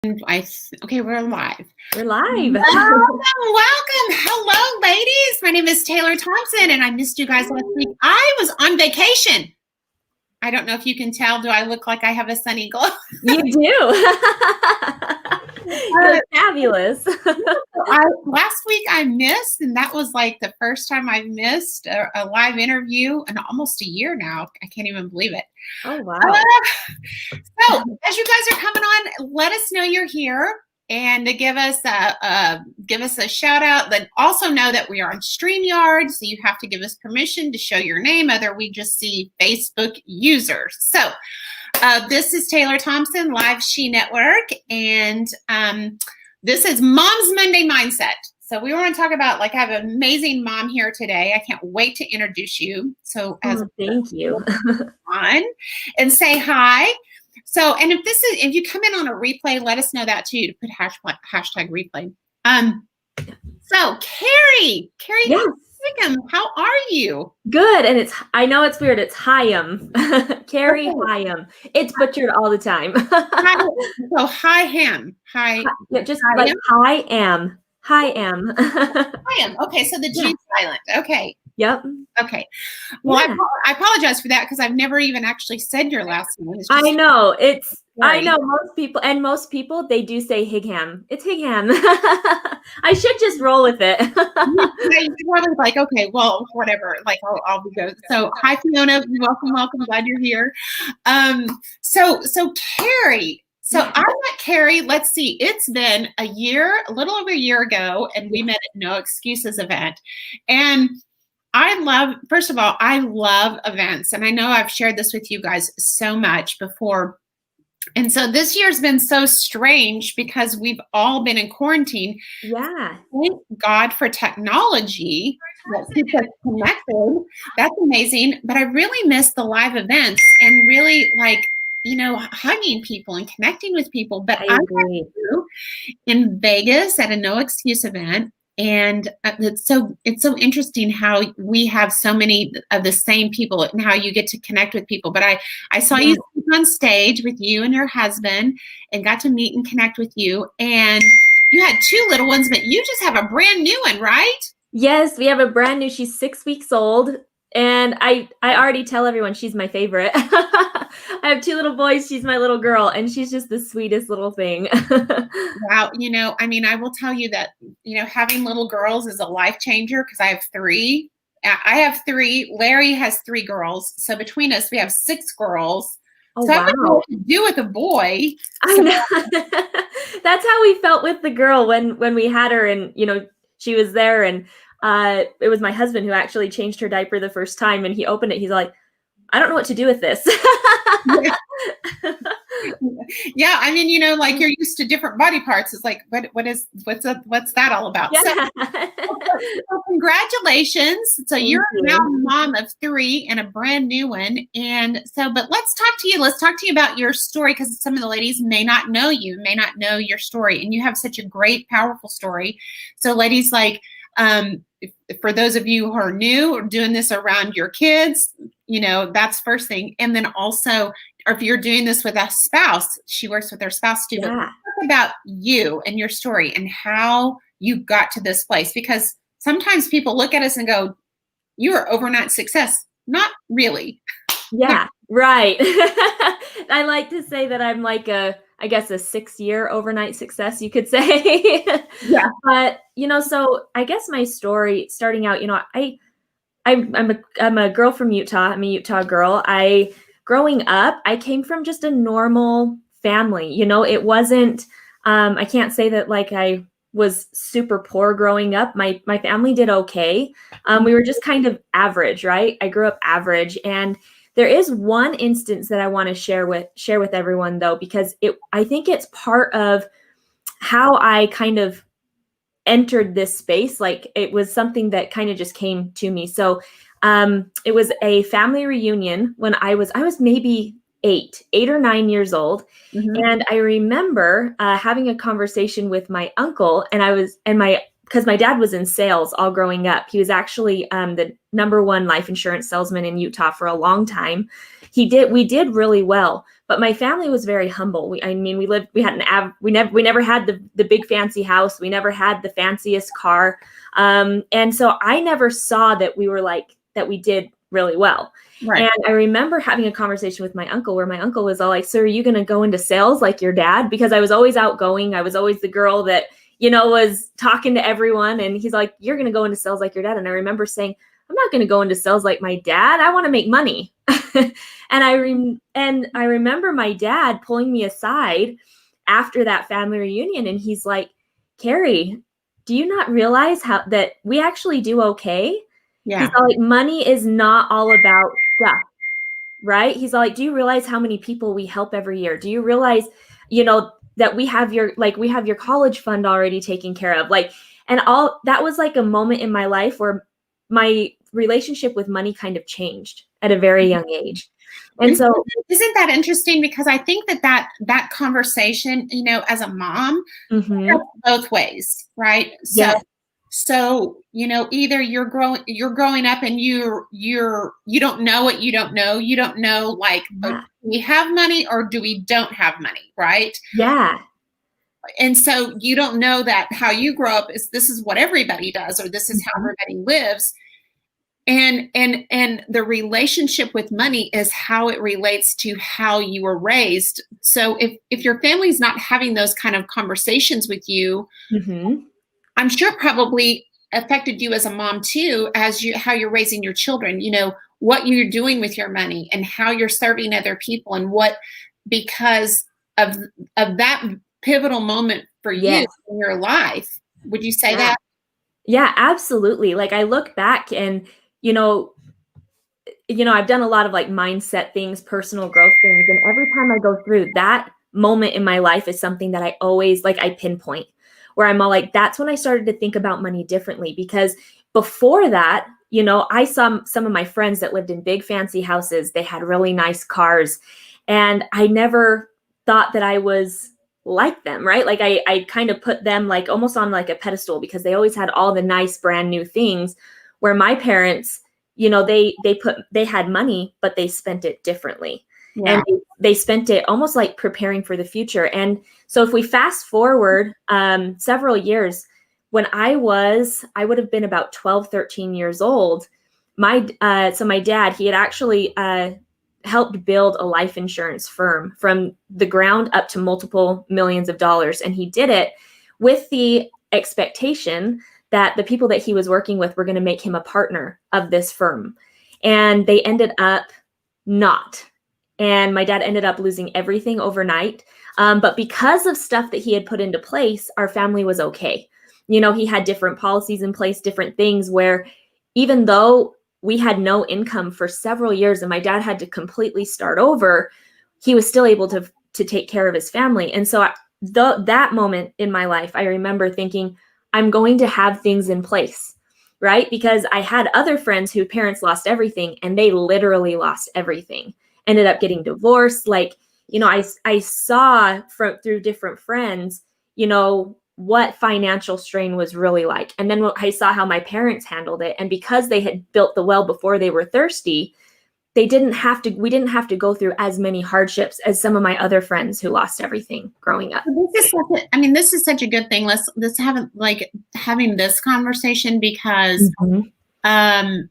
Okay, we're live. We're live. Welcome. Hello, ladies. My name is Taylor Thompson, and I missed you guys last week. I was on vacation. I don't know if you can tell. Do I look like I have a sunny glow? You do. You're fabulous. Last week I missed, and that was like the first time I've missed a live interview in almost a year now. I can't even believe it. Oh, wow. So as you guys are coming on, let us know you're here and to give us a shout out. Then also know that we are on StreamYard, so you have to give us permission to show your name, other we just see Facebook users. So this is Taylor Thompson, Live She Network, and this is Mom's Monday Mindset. So we want to talk about, like, I have an amazing mom here today. I can't wait to introduce you. So thank you. On and say hi. So, and if you come in on a replay, let us know that too, to put hashtag replay. So Cari Yes. Higham, how are you? Good. And I know it's weird. It's Higham. Cari Higham. It's butchered all the time. So Higham. Just like Higham. Higham. Okay, so the G silent. Okay. Yep. Okay. Well, yeah. I apologize for that because I've never even actually said your last name. I know. I know most people, they do say Higham. It's Higham. I should just roll with it. You're probably like, okay, well, whatever. Like, I'll be good. So, hi, Fiona. Welcome. Glad you're here. So Cari. So I met Cari, let's see, it's been a little over a year ago, and we met at No Excuses event. And first of all, I love events. And I know I've shared this with you guys so much before. And so this year's been so strange because we've all been in quarantine. Yeah. Thank God for technology that keeps us connected. That's amazing. But I really miss the live events and really hugging people and connecting with people. But I agree. In Vegas at a No Excuse event. And it's so interesting how we have so many of the same people and how you get to connect with people. But I saw you on stage with you and your husband and got to meet and connect with you. And you had two little ones, but you just have a brand new one, right? Yes, we have a brand new. She's 6 weeks old. And I already tell everyone she's my favorite. I have two little boys. She's my little girl, and she's just the sweetest little thing. Wow. I will tell you that, having little girls is a life changer because I have three. Larry has 3 girls. So between us, we have 6 girls. Oh, so wow. I don't know what to do with a boy. I know. That's how we felt with the girl when we had her, and, she was there, and it was my husband who actually changed her diaper the first time, and he opened it. He's like, I don't know what to do with this. Yeah. Like you're used to different body parts. It's like, what's that all about? Yeah. So congratulations. So you're now a mom of 3 and a brand new one. And so, but let's talk to you. Let's talk to you about your story, because some of the ladies may not know you, may not know your story. And you have such a great, powerful story. So ladies, for those of you who are new or doing this around your kids, that's first thing. And then also, or if you're doing this with a spouse, she works with her spouse too. Yeah. But talk about you and your story and how you got to this place, because sometimes people look at us and go, you are overnight success. Not really. Yeah, right. I like to say that I'm like a 6-year overnight success, you could say. Yeah. But, so I guess my story starting out, I'm a girl from Utah. I'm a Utah girl. Growing up, I came from just a normal family. It wasn't, I can't say that like I was super poor growing up. My family did okay. We were just kind of average, right? I grew up average. And there is one instance that I want to share with everyone, though, because I think it's part of how I kind of entered this space. Like, it was something that kind of just came to me. So it was a family reunion when I was maybe 8 or 9 years old. Mm-hmm. And I remember having a conversation with my uncle, because my dad was in sales all growing up. He was actually the #1 life insurance salesman in Utah for a long time. We did really well. but my family was very humble. We never had the big fancy house. We never had the fanciest car. And so I never saw that we did really well. Right. And I remember having a conversation with my uncle where my uncle was all like, "So are you going to go into sales like your dad?" Because I was always outgoing. I was always the girl that, was talking to everyone. And he's like, "You're going to go into sales like your dad." And I remember saying, "I'm not going to go into sales like my dad. I want to make money." And I remember my dad pulling me aside after that family reunion. And he's like, "Cari, do you not realize that we actually do okay?" Yeah. He's all like, "Money is not all about stuff, right?" He's all like, "Do you realize how many people we help every year? Do you realize, that we have your college fund already taken care of?" And all that was like a moment in my life where my relationship with money kind of changed at a very young age. And so, isn't that interesting? Because I think that conversation, as a mom, mhm, both ways, right? yes, So, either you're growing up and you don't know what you don't know. You don't know, like, oh, yeah, do we have money or do we don't have money, right? yeah, And so you don't know that how you grow up this is what everybody does, or this is how mhm, everybody lives. And the relationship with money is how it relates to how you were raised. So if your family's not having those kind of conversations with you, mhm, I'm sure it probably affected you as a mom too, as how you're raising your children, what you're doing with your money and how you're serving other people, and because of that pivotal moment for you yes, in your life. Would you say yeah, that? yeah, absolutely. Like I look back and, you know, I've done a lot of like mindset things, personal growth things. And every time I go through that moment in my life is something that I always I pinpoint where I'm all like, that's when I started to think about money differently. Because before that, I saw some of my friends that lived in big fancy houses. They had really nice cars. And I never thought that I was like them, right? Like I kind of put them like almost on like a pedestal because they always had all the nice brand new things where my parents, they had money, but they spent it differently. Yeah. And they spent it almost like preparing for the future. And so if we fast forward several years, when I would have been about 12, 13 years old. So my dad, he had actually helped build a life insurance firm from the ground up to multiple millions of dollars. And he did it with the expectation that the people that he was working with were going to make him a partner of this firm. And they ended up not. And my dad ended up losing everything overnight. But because of stuff that he had put into place, our family was okay. He had different policies in place, different things where even though we had no income for several years and my dad had to completely start over, he was still able to take care of his family. And so that moment in my life, I remember thinking, I'm going to have things in place, right? Because I had other friends whose parents lost everything and they literally lost everything, ended up getting divorced. I saw through different friends, what financial strain was really like. And then I saw how my parents handled it. And because they had built the well before they were thirsty, we didn't have to go through as many hardships as some of my other friends who lost everything growing up. This is such a good thing. Let's have having this conversation because, Mhm.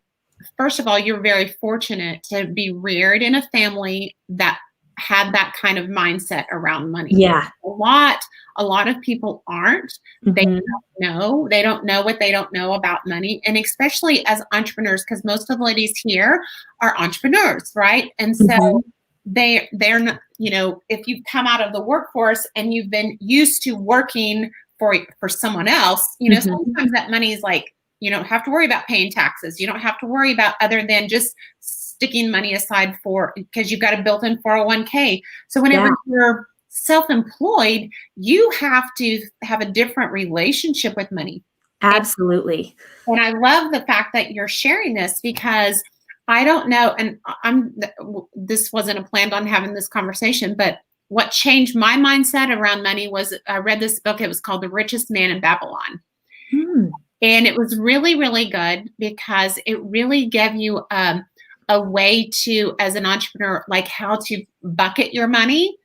first of all, you're very fortunate to be reared in a family that had that kind of mindset around money. Yeah. A lot of people aren't. Mhm. They don't know what they don't know about money. And especially as entrepreneurs, because most of the ladies here are entrepreneurs, right? And so Mhm. they're not, if you've come out of the workforce and you've been used to working for someone else, Mhm. sometimes that money is like, you don't have to worry about paying taxes. You don't have to worry about other than just sticking money aside because you've got a built-in 401k. So whenever Yeah. you're self-employed, you have to have a different relationship with money. Absolutely. And I love the fact that you're sharing this because I don't know, and this wasn't a planned on having this conversation, but what changed my mindset around money was I read this book. It was called The Richest Man in Babylon. Hmm. And it was really, really good because it really gave you a way to, as an entrepreneur, like how to bucket your money.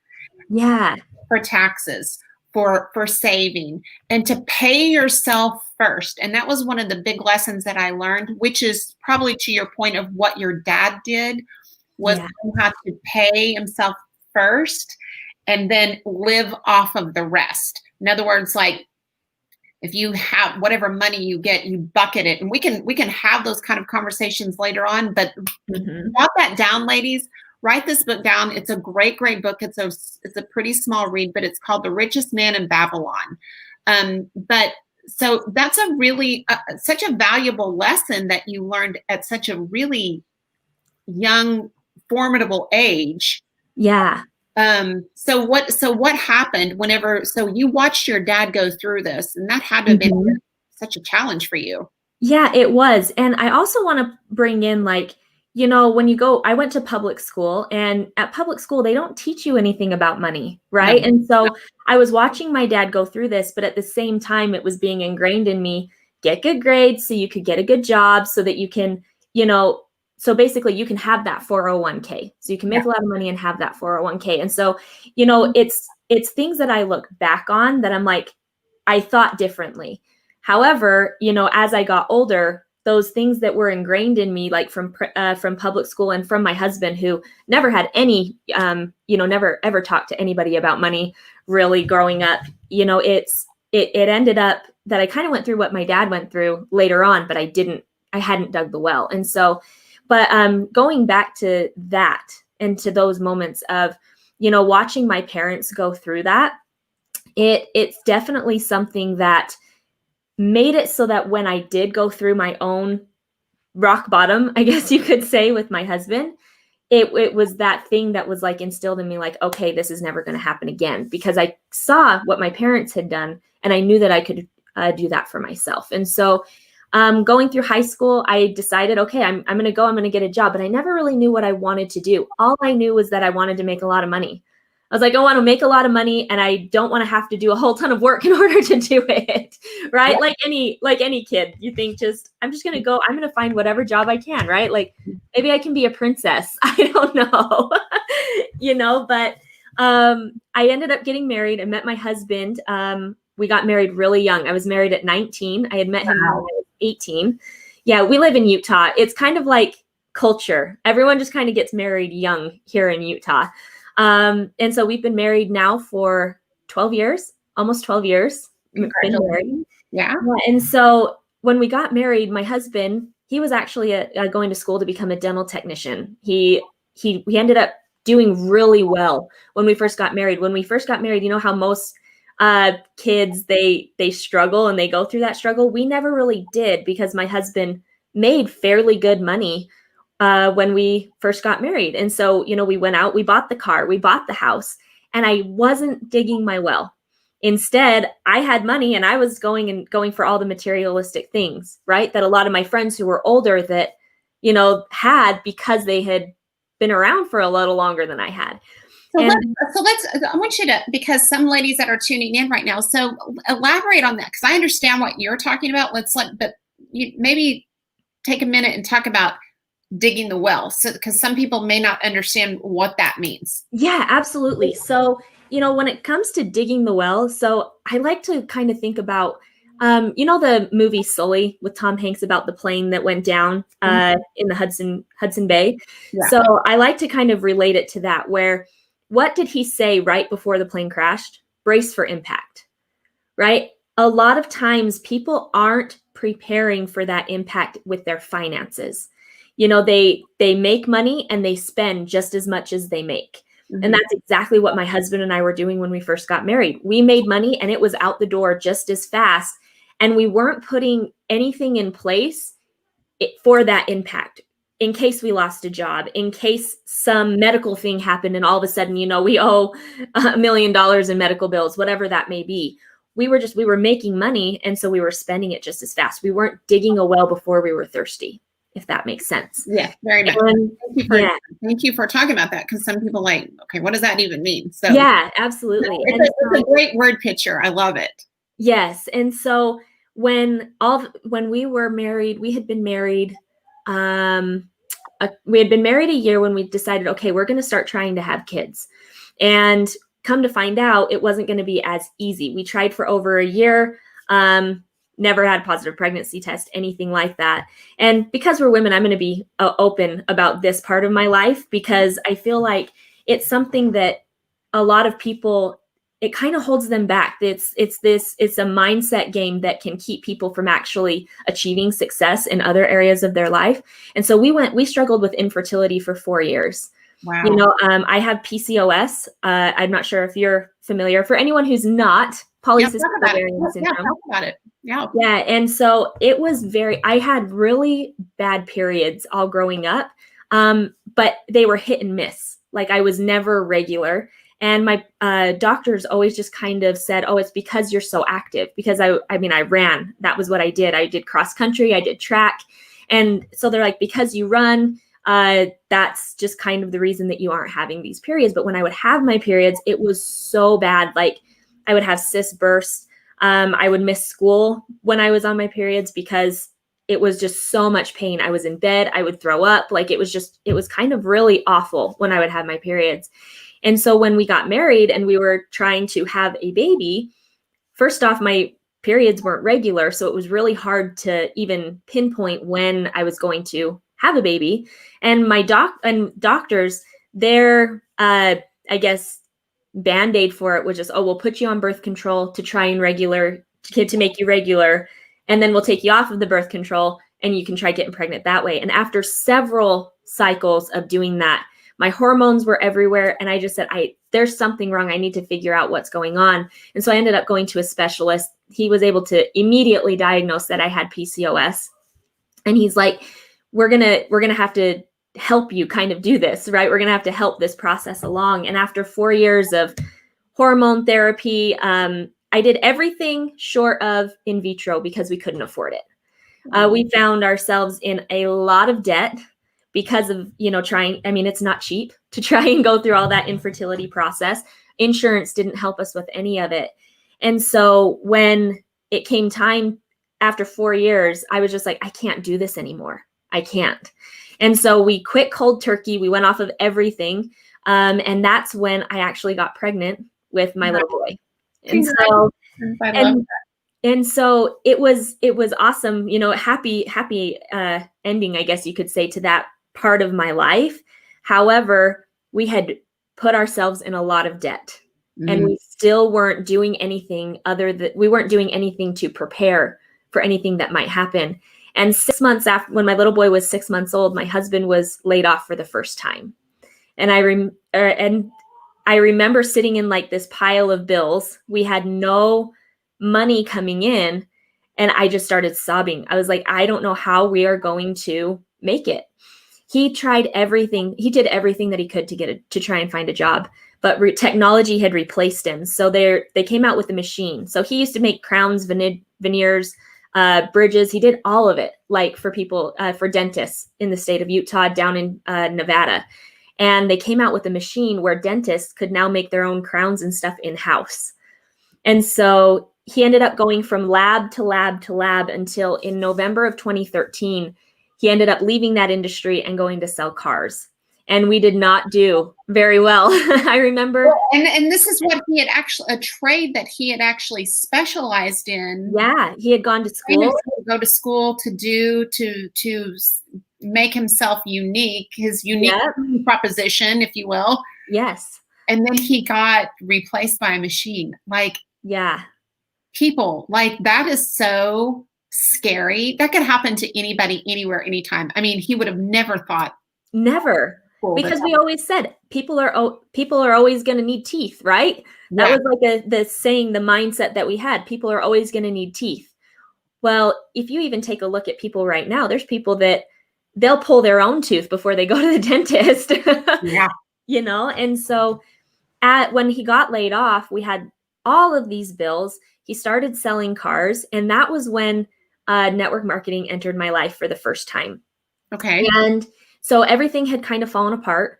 Yeah. For taxes, for saving, and to pay yourself first. And that was one of the big lessons that I learned, which is probably to your point of what your dad did, was how to pay himself first and then live off of the rest. In other words, like, if you have whatever money you get, you bucket it. And we can have those kind of conversations later on, but jot that down, ladies. Write this book down. It's a great, great book. It's a pretty small read, but it's called The Richest Man in Babylon. But so that's a really such a valuable lesson that you learned at such a really young, formidable age. Yeah. So what happened so you watched your dad go through this, and that had to have been such a challenge for you. Yeah, it was. And I also want to bring in, like, you know, when you go, I went to public school, and at public school, they don't teach you anything about money, right? No. And so I was watching my dad go through this, but at the same time, it was being ingrained in me, get good grades so you could get a good job so that you can, you know, so basically you can have that 401k. So you can make a lot of money and have that 401k. And so, you know, it's things that I look back on that I'm like, I thought differently. However, you know, as I got older, those things that were ingrained in me, like from public school and from my husband, who never had any, you know, never ever talked to anybody about money really growing up, you know, it ended up that I kind of went through what my dad went through later on, but I hadn't dug the well. And so, but going back to that and to those moments of, you know, watching my parents go through that, it's definitely something that made it so that when I did go through my own rock bottom, I guess you could say, with my husband, it was that thing that was like instilled in me, like, okay, this is never going to happen again, because I saw what my parents had done and I knew that I could do that for myself. And so going through high school, I decided, okay, I'm going to get a job, but I never really knew what I wanted to do. All I knew was that I wanted to make a lot of money. I was like, I want to make a lot of money, and I don't want to have to do a whole ton of work in order to do it, right? Yeah. Like any kid, you think I'm just going to find whatever job I can, right? Like maybe I can be a princess. I don't know, you know, but I ended up getting married. I met my husband. We got married really young. I was married at 19. I had met him when I was 18. Yeah, we live in Utah. It's kind of like culture. Everyone just kind of gets married young here in Utah. And so we've been married now for 12 years, almost 12 years. Been married. Yeah. And so when we got married, my husband, he was actually going to school to become a dental technician. We ended up doing really well when we first got married. When we first got married, you know how most kids, they struggle and they go through that struggle. We never really did, because my husband made fairly good money when we first got married. And so, you know, we went out, we bought the car, we bought the house, and I wasn't digging my well. Instead, I had money and I was going for all the materialistic things, right? That a lot of my friends who were older that, you know, had, because they had been around for a little longer than I had. So let's, I want you to, because some ladies that are tuning in right now, so elaborate on that, because I understand what you're talking about. But you maybe take a minute and talk about digging the well, so because some people may not understand what that means. Yeah, absolutely. So, you know, when it comes to digging the well, so I like to kind of think about, you know, the movie Sully with Tom Hanks about the plane that went down in the Hudson Bay. Yeah. So I like to kind of relate it to that, where what did he say right before the plane crashed? Brace for impact, right? A lot of times people aren't preparing for that impact with their finances. You know, they make money and they spend just as much as they make. Mm-hmm. And that's exactly what my husband and I were doing when we first got married. We made money and it was out the door just as fast. And we weren't putting anything in place for that impact, in case we lost a job, in case some medical thing happened and all of a sudden, you know, we owe $1 million in medical bills, whatever that may be. We were making money, and so we were spending it just as fast. We weren't digging a well before we were thirsty, if that makes sense. Yeah, very much. Thank you for talking about that, because some people like, okay, what does that even mean? So yeah, absolutely. It's a great word picture. I love it. Yes. And so when we were married, we had been married we had been married a year when we decided, okay, we're going to start trying to have kids. And come to find out, it wasn't going to be as easy. We tried for over a year, never had a positive pregnancy test, anything like that. And because we're women, I'm going to be open about this part of my life, because I feel like it's something that a lot of people, it kind of holds them back. It's a mindset game that can keep people from actually achieving success in other areas of their life. And so we struggled with infertility for 4 years. Wow. You know, I have PCOS. I'm not sure if you're familiar. For anyone who's not, polycystic ovarian syndrome. Yeah, talk about it. Yeah. Yeah. And so it was I had really bad periods all growing up, but they were hit and miss. Like I was never regular. And my doctors always just kind of said, oh, it's because you're so active. Because I mean, I ran. That was what I did. I did cross country. I did track. And so they're like, because you run, that's just kind of the reason that you aren't having these periods. But when I would have my periods, it was so bad. Like I would have cyst bursts. I would miss school when I was on my periods because it was just so much pain. I was in bed. I would throw up. Like it was kind of really awful when I would have my periods. And so when we got married and we were trying to have a baby, first off, my periods weren't regular. So it was really hard to even pinpoint when I was going to have a baby. And my doctors, their, I guess, Band-Aid for it was just, oh, we'll put you on birth control to try and to make you regular. And then we'll take you off of the birth control and you can try getting pregnant that way. And after several cycles of doing that, my hormones were everywhere. And I just said, there's something wrong. I need to figure out what's going on. And so I ended up going to a specialist. He was able to immediately diagnose that I had PCOS. And he's like, we're going to have to help you kind of do this, right? We're going to have to help this process along. And after 4 years of hormone therapy, I did everything short of in vitro because we couldn't afford it. We found ourselves in a lot of debt because of, trying. I mean, it's not cheap to try and go through all that infertility process. Insurance didn't help us with any of it. And so when it came time after 4 years, I was just like, I can't do this anymore. I can't. And so we quit cold turkey. We went off of everything. And that's when I actually got pregnant with my little boy. And so, and so it was awesome, happy ending, I guess you could say, to that part of my life. However, we had put ourselves in a lot of debt and we still weren't doing anything we weren't doing anything to prepare for anything that might happen. And 6 months after, when my little boy was 6 months old, my husband was laid off for the first time. And I remember sitting in like this pile of bills. We had no money coming in. And I just started sobbing. I was like, I don't know how we are going to make it. He tried everything. He did everything that he could to try and find a job, but technology had replaced him. So they came out with a machine. So he used to make crowns, veneers, bridges. He did all of it, like for people, for dentists in the state of Utah, down in Nevada. And they came out with a machine where dentists could now make their own crowns and stuff in-house. And so he ended up going from lab to lab to lab until in November of 2013, he ended up leaving that industry and going to sell cars. And we did not do very well. I remember. Well, and this is what he had a trade that he had actually specialized in. Yeah, he had gone to school. Go to school to make himself unique, his unique proposition, if you will. Yes. And then he got replaced by a machine. Like, yeah. People, like, that is so scary. That could happen to anybody, anywhere, anytime. I mean, he would have never thought. Never. Because we always said people are always going to need teeth, right? That was like the saying, the mindset that we had. People are always going to need teeth. Well, if you even take a look at people right now, there's people that they'll pull their own tooth before they go to the dentist. Yeah. And so when he got laid off, we had all of these bills. He started selling cars, and that was when network marketing entered my life for the first time. Okay. And so everything had kind of fallen apart.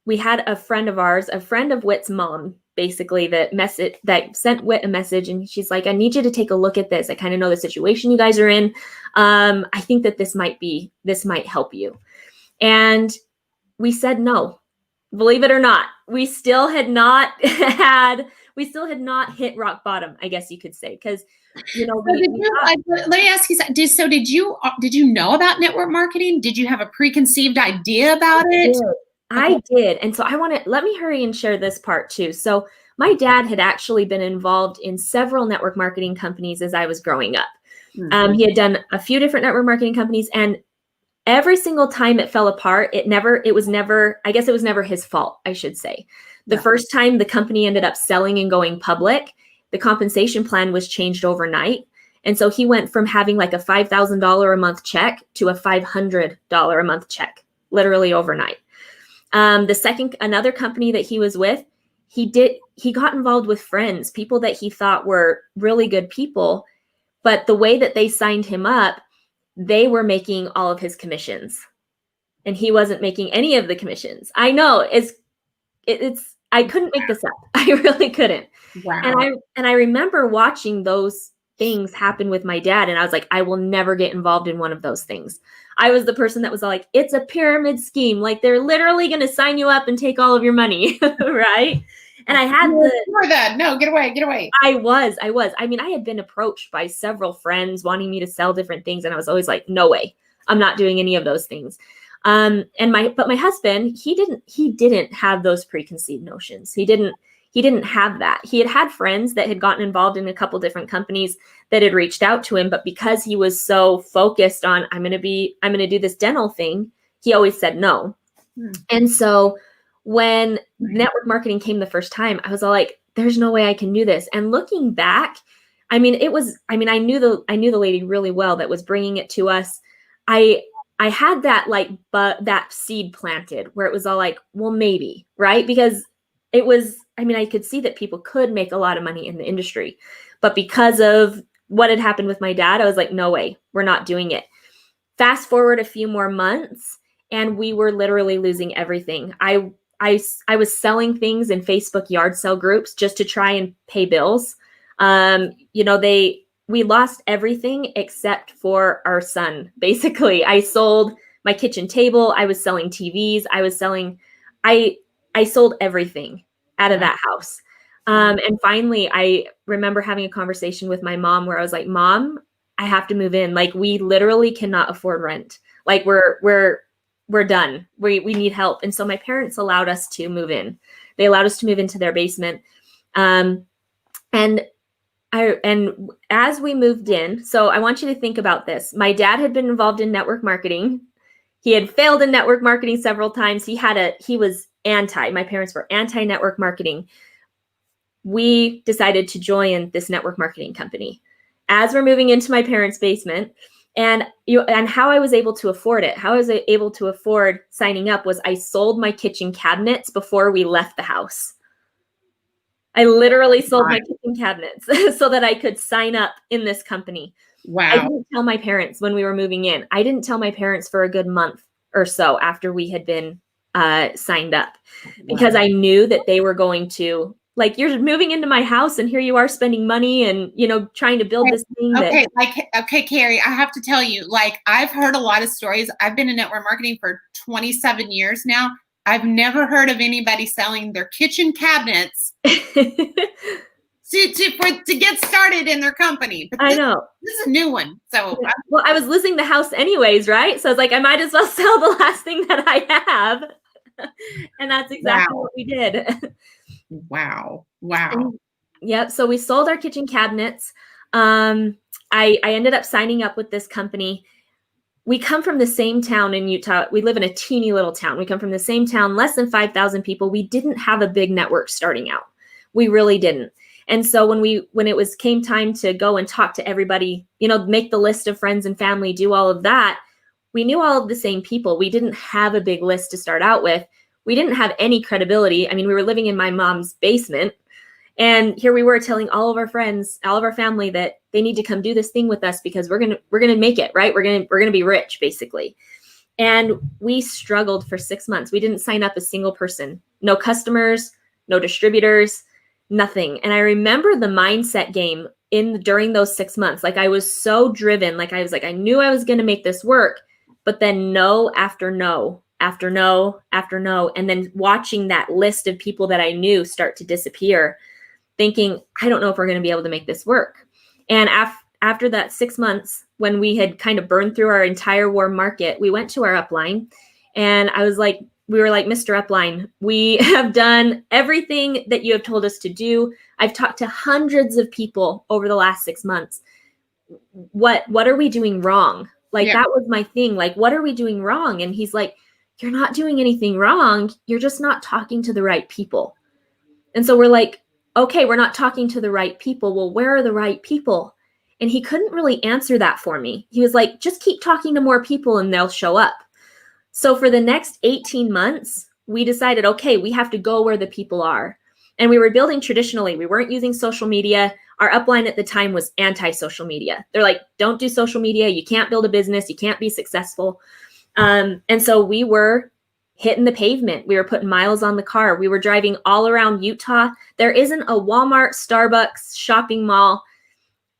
We had a friend of Whit's mom, basically, that sent Whit a message, and she's like, I need you to take a look at this. I kind of know the situation you guys are in. I think that this might help you. And we said no. Believe it or not, we still had not hit rock bottom, I guess you could say, because let me ask you something. Did you know about network marketing? Did you have a preconceived idea about it? I did. And so let me hurry and share this part too. So my dad had actually been involved in several network marketing companies as I was growing up. Mm-hmm. He had done a few different network marketing companies, and every single time it fell apart, it was never his fault, I should say. The first time the company ended up selling and going public, the compensation plan was changed overnight. And so he went from having like a $5,000 a month check to a $500 a month check, literally overnight. Another company that he was with, he got involved with friends, people that he thought were really good people, but the way that they signed him up, they were making all of his commissions and he wasn't making any of the commissions. I know I couldn't make this up. I really couldn't. Wow. And I remember watching those things happen with my dad. And I was like, I will never get involved in one of those things. I was the person that was like, it's a pyramid scheme. Like they're literally going to sign you up and take all of your money. Right. And I had no, get away. I was. I mean, I had been approached by several friends wanting me to sell different things. And I was always like, no way, I'm not doing any of those things. But my husband, he didn't have those preconceived notions. He didn't have that. He had friends that had gotten involved in a couple different companies that had reached out to him. But because he was so focused on, I'm going to do this dental thing, he always said no. And so when network marketing came the first time, I was all like, there's no way I can do this. And looking back, I knew the lady really well that was bringing it to us. I had that that seed planted where it was all like, well, maybe, right? Because I could see that people could make a lot of money in the industry, but because of what had happened with my dad, I was like, no way, we're not doing it. Fast forward a few more months and we were literally losing everything. I was selling things in Facebook yard sale groups just to try and pay bills. We lost everything except for our son. Basically, I sold my kitchen table. I was selling TVs. I sold everything out of that house. And finally, I remember having a conversation with my mom where I was like, Mom, I have to move in. Like, we literally cannot afford rent. Like we're done. We need help. And so my parents allowed us to move in. They allowed us to move into their basement. And as we moved in, so I want you to think about this. My dad had been involved in network marketing. He had failed in network marketing several times. My parents were anti-network marketing. We decided to join this network marketing company. As we're moving into my parents' basement, and how I was able to afford it, how I was able to afford signing up was I sold my kitchen cabinets before we left the house. I literally sold my kitchen cabinets so that I could sign up in this company. Wow. I didn't tell my parents when we were moving in. I didn't tell my parents for a good month or so after we had been signed up, because I knew that they were going to, like, you're moving into my house and here you are spending money and, trying to build this thing. Okay, Cari, I have to tell you, like, I've heard a lot of stories. I've been in network marketing for 27 years now. I've never heard of anybody selling their kitchen cabinets to get started in their company. But I know. This is a new one. So well, I was losing the house anyways, right? So I was like, I might as well sell the last thing that I have. And that's exactly what we did. Wow. Yep. So we sold our kitchen cabinets. I ended up signing up with this company. We come from the same town in Utah. We live in a teeny little town. We come from the same town, less than 5,000 people. We didn't have a big network starting out. We really didn't. And so when it came time to go and talk to everybody, make the list of friends and family, do all of that, we knew all of the same people. We didn't have a big list to start out with. We didn't have any credibility. I mean, we were living in my mom's basement. And here we were telling all of our friends, all of our family, that they need to come do this thing with us because we're gonna make it, right? We're gonna be rich, basically. And we struggled for 6 months. We didn't sign up a single person, no customers, no distributors, nothing. And I remember the mindset game during those 6 months. Like, I was so driven. Like, I knew I was gonna make this work, but then no after no after no after no, and then watching that list of people that I knew start to disappear, thinking, I don't know if we're going to be able to make this work. And after that 6 months, when we had kind of burned through our entire warm market, we went to our upline, and we were like, Mr. Upline, we have done everything that you have told us to do. I've talked to hundreds of people over the last 6 months. What are we doing wrong? Like, that was my thing. Like, what are we doing wrong? And he's like, you're not doing anything wrong. You're just not talking to the right people. And so we're like, okay, we're not talking to the right people. Well, where are the right people? And he couldn't really answer that for me. He was like, just keep talking to more people and they'll show up. So for the next 18 months, we decided, okay, we have to go where the people are. And we were building traditionally. We weren't using social media. Our upline at the time was anti-social media. They're like, don't do social media. You can't build a business. You can't be successful. And so we were hitting the pavement. We were putting miles on the car. We were driving all around Utah. There isn't a Walmart, Starbucks, shopping mall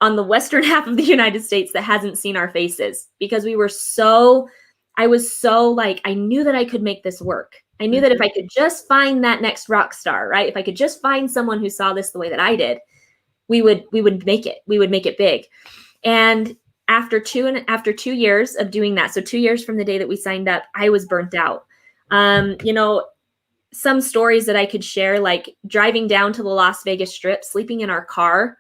on the western half of the United States that hasn't seen our faces, because I was so like, I knew that I could make this work. I knew that if I could just find that next rock star, right? If I could just find someone who saw this the way that I did, we would make it. We would make it big. And after 2 years of doing that, so 2 years from the day that we signed up, I was burnt out. Some stories that I could share, like driving down to the Las Vegas Strip, sleeping in our car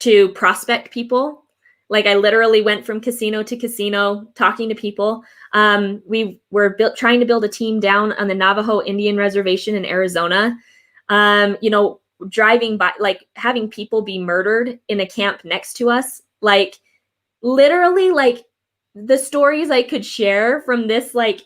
to prospect people. Like, I literally went from casino to casino, talking to people. We were trying to build a team down on the Navajo Indian Reservation in Arizona. Driving by, like having people be murdered in a camp next to us. Like, literally, like the stories I could share from this like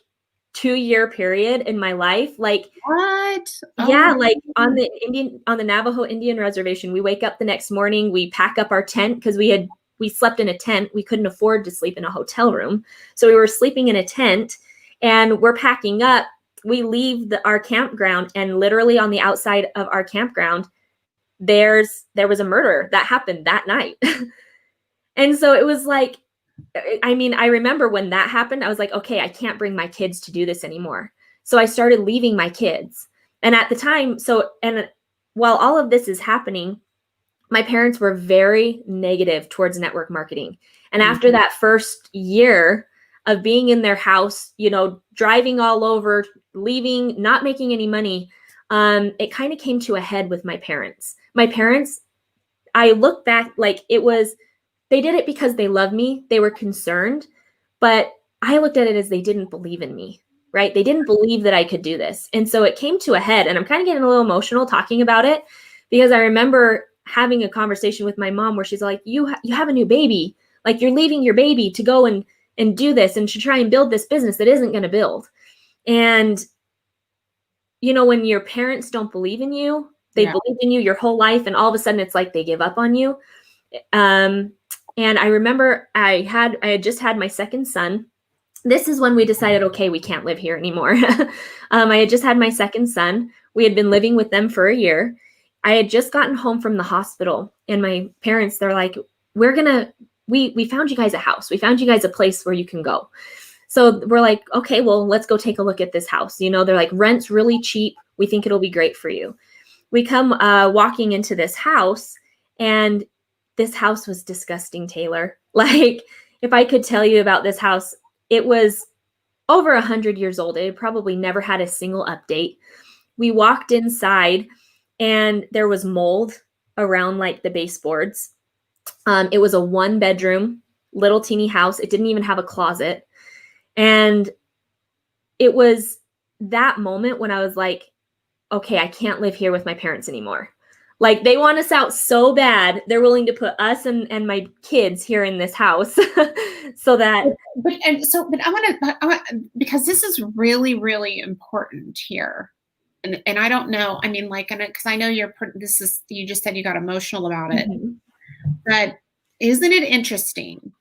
2-year period in my life. Like, what? Yeah, like on the Navajo Indian Reservation, we wake up the next morning, we pack up our tent, because we slept in a tent. We couldn't afford to sleep in a hotel room. So we were sleeping in a tent, and we're packing up. We leave our campground, and literally on the outside of our campground, there was a murder that happened that night. And so it was like, I mean, I remember when that happened, I was like, okay, I can't bring my kids to do this anymore. So I started leaving my kids. And at the time, while all of this is happening, my parents were very negative towards network marketing. And after that first year of being in their house, driving all over, leaving, not making any money, it kind of came to a head with my parents. My parents, I look back, like they did it because they love me. They were concerned, but I looked at it as they didn't believe in me, right? They didn't believe that I could do this. And so it came to a head, and I'm kind of getting a little emotional talking about it, because I remember having a conversation with my mom where she's like, you have a new baby. Like, you're leaving your baby to go and do this and to try and build this business that isn't going to build. And, when your parents don't believe in you, they believe in you your whole life, and all of a sudden it's like they give up on you. And I remember I had just had my second son. This is when we decided, okay, we can't live here anymore. I had just had my second son. We had been living with them for a year. I had just gotten home from the hospital, and my parents, they're like, we found you guys a house. We found you guys a place where you can go. So we're like, okay, well, let's go take a look at this house. They're like, rent's really cheap. We think it'll be great for you. We come walking into this house, and this house was disgusting, Taylor. Like, if I could tell you about this house, it was over 100 years old. It had probably never had a single update. We walked inside, and there was mold around like the baseboards. It was a 1-bedroom, little teeny house. It didn't even have a closet. And it was that moment when I was like, okay, I can't live here with my parents anymore. Like, they want us out so bad, they're willing to put us and my kids here in this house. So that. But I want, because this is really, really important here. And I don't know, I mean, like, because I know you just said you got emotional about it. Mm-hmm. But isn't it interesting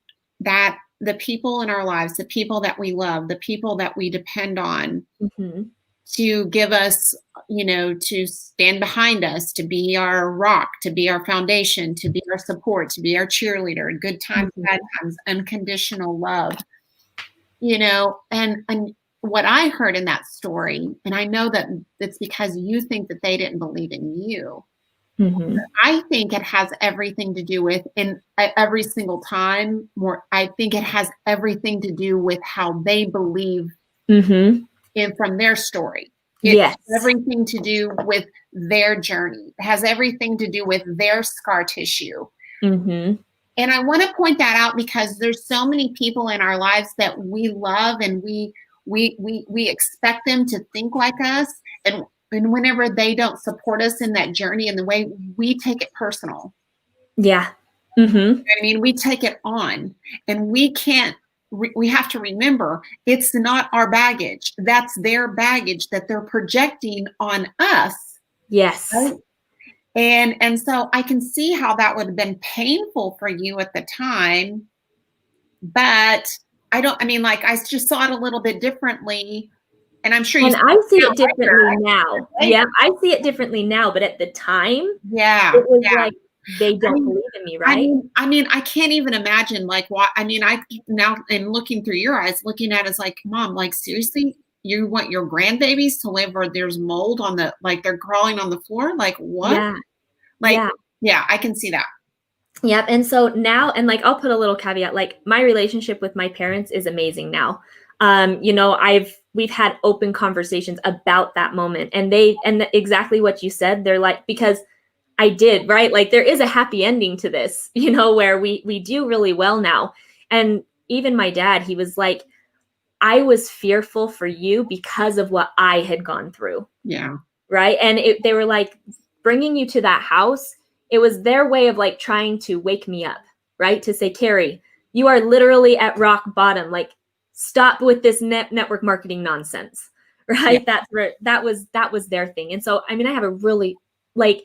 that the people in our lives, the people that we love, the people that we depend on, mm-hmm. to give us, to stand behind us, to be our rock, to be our foundation, to be our support, to be our cheerleader, good times, mm-hmm. bad times, unconditional love, and what I heard in that story, and I know that it's because you think that they didn't believe in you. Mm-hmm. I think it has everything to do with, and every single time, I think it has everything to do with how they believe Mm-hmm. in from their story. It Yes. has everything to do with their journey. It has everything to do with their scar tissue. Mm-hmm. And I want to point that out because there's so many people in our lives that we love, and we expect them to think like us, and whenever they don't support us in that journey in the way, we take it personal. Yeah. Mm-hmm. I mean, we take it on, and we can't. We have to remember it's not our baggage. That's their baggage that they're projecting on us. Yes. Right? And so I can see how that would have been painful for you at the time, but I mean, like, I just saw it a little bit differently, and I'm sure you And I see it later. differently now. Yeah, I see it differently now, but at the time, Yeah, it was yeah. like they don't believe in me, right? I mean, I can't even imagine, like, what. I mean, I now am looking through your eyes, looking at it, as like, Mom, like, seriously, you want your grandbabies to live where there's mold on the, like, they're crawling on the floor, like, what? Yeah. Like, Yeah. yeah, I can see that. Yep. And so now, and like, I'll put a little caveat, like my relationship with my parents is amazing now. You know, we've had open conversations about that moment, and exactly what you said, they're like, because I did, right? Like there is a happy ending to this, you know, where we do really well now. And even my dad, he was like, I was fearful for you because of what I had gone through. Yeah. Right. And they were like, bringing you to that house, it was their way of like trying to wake me up, right? To say, Cari, you are literally at rock bottom. Like, stop with this network marketing nonsense, right? Yeah. That was their thing. And so, I mean, I have a really, like,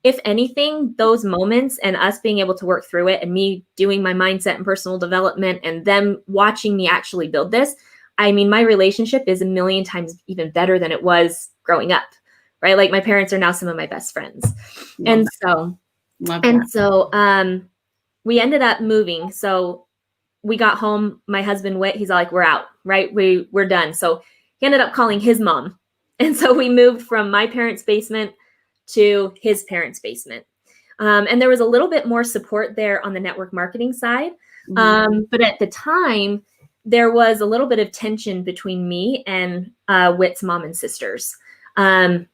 if anything, those moments and us being able to work through it and me doing my mindset and personal development and them watching me actually build this, I mean, my relationship is a million times even better than it was growing up, right? Like my parents are now some of my best friends. Love So we ended up moving. So we got home, my husband Whit, he's like, we're out, right? We're done. So he ended up calling his mom. And so we moved from my parents' basement to his parents' basement. And there was a little bit more support there on the network marketing side. Mm-hmm. But at the time, there was a little bit of tension between me and Whit's mom and sisters. I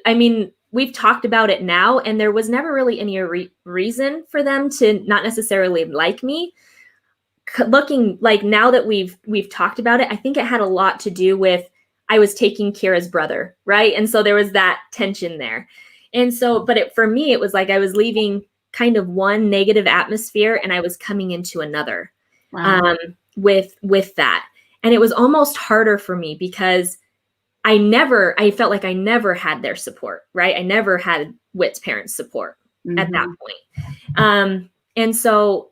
mean, we've talked about it now, and there was never really any reason for them to not necessarily like me. Looking like now that we've talked about it, I think it had a lot to do with I was taking Kira's brother, right? And so there was that tension there. And so, but for me, it was like I was leaving kind of one negative atmosphere and I was coming into another. Wow. With that. And it was almost harder for me because I felt like I never had their support, right? I never had Whit's parents' support at that point. And so,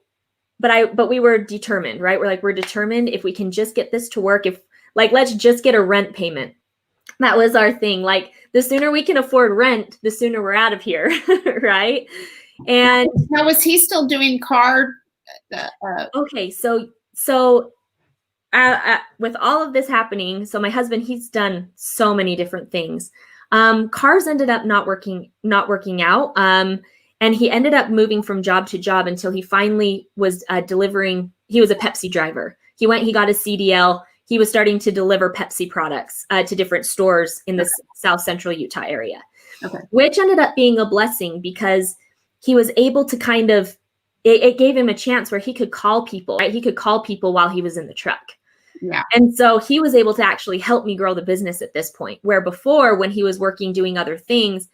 but we were determined, right? We're determined if we can just get this to work, let's just get a rent payment. That was our thing. Like the sooner we can afford rent, the sooner we're out of here. Right. And now, was he still doing car? Okay. So with all of this happening, so my husband, he's done so many different things. Cars ended up not working out. And he ended up moving from job to job until he finally was delivering. He was a Pepsi driver. He got a CDL. He was starting to deliver Pepsi products to different stores in the South Central Utah area, which ended up being a blessing because he was able to kind of, it gave him a chance where he could call people, right? He could call people while he was in the truck. Yeah. And so he was able to actually help me grow the business at this point, where before when he was working, doing other things,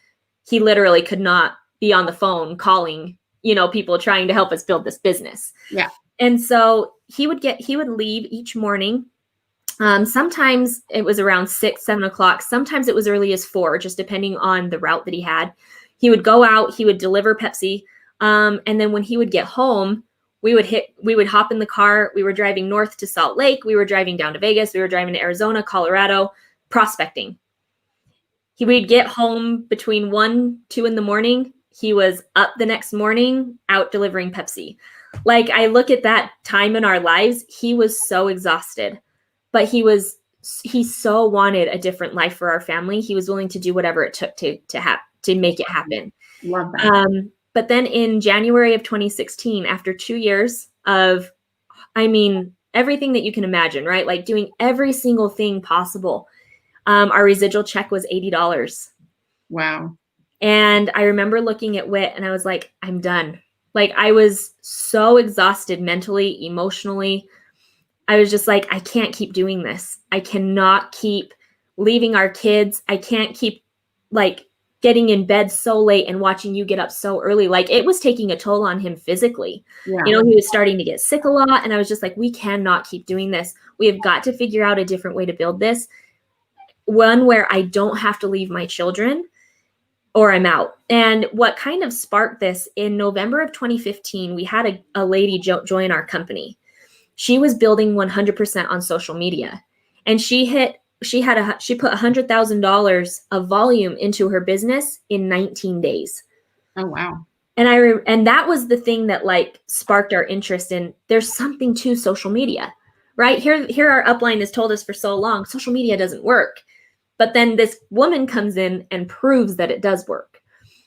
he literally could not be on the phone calling, people trying to help us build this business. Yeah. And so he would leave each morning. Sometimes it was around 6, 7 o'clock. Sometimes it was early as 4, just depending on the route that he had. He would go out, he would deliver Pepsi. And then when he would get home, we would hop in the car. We were driving north to Salt Lake. We were driving down to Vegas. We were driving to Arizona, Colorado, prospecting. We'd get home between 1, 2 in the morning. He was up the next morning out delivering Pepsi. Like I look at that time in our lives, he was so exhausted, but he was he so wanted a different life for our family. He was willing to do whatever it took to make it happen. Love that. But then in January of 2016, after 2 years of, I mean, everything that you can imagine, right? Like doing every single thing possible. Our residual check was $80. Wow. And I remember looking at WIT and I was like, I'm done. Like I was so exhausted mentally, emotionally. I was just like, I can't keep doing this. I cannot keep leaving our kids. I can't keep like getting in bed so late and watching you get up so early. Like it was taking a toll on him physically. Yeah. You know, he was starting to get sick a lot. And I was just like, we cannot keep doing this. We have got to figure out a different way to build this. One where I don't have to leave my children or I'm out. And what kind of sparked this, in November of 2015, we had a lady join our company. She was building 100% on social media, and she put $100,000 of volume into her business in 19 days. Oh, wow. And that was the thing that like sparked our interest in, there's something to social media, right? Here our upline has told us for so long, social media doesn't work. But then this woman comes in and proves that it does work.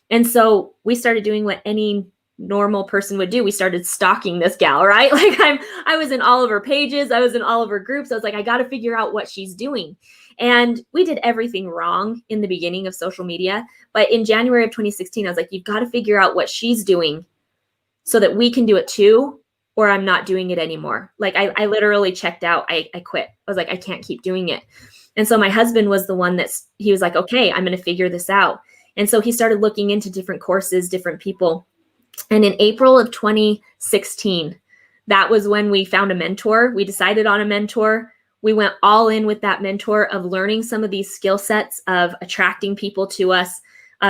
And so we started doing what any normal person would do. We started stalking this gal, right? Like I was in all of her pages. I was in all of her groups. I was like, I got to figure out what she's doing. And we did everything wrong in the beginning of social media. But in January of 2016, I was like, you've got to figure out what she's doing so that we can do it too, or I'm not doing it anymore. Like I literally checked out. I quit. I was like, I can't keep doing it. And so my husband was the one he was like, okay, I'm going to figure this out. And so he started looking into different courses, different people. And in April of 2016, that was when we found a mentor. We decided on a mentor. We went all in with that mentor of learning some of these skill sets of attracting people to us,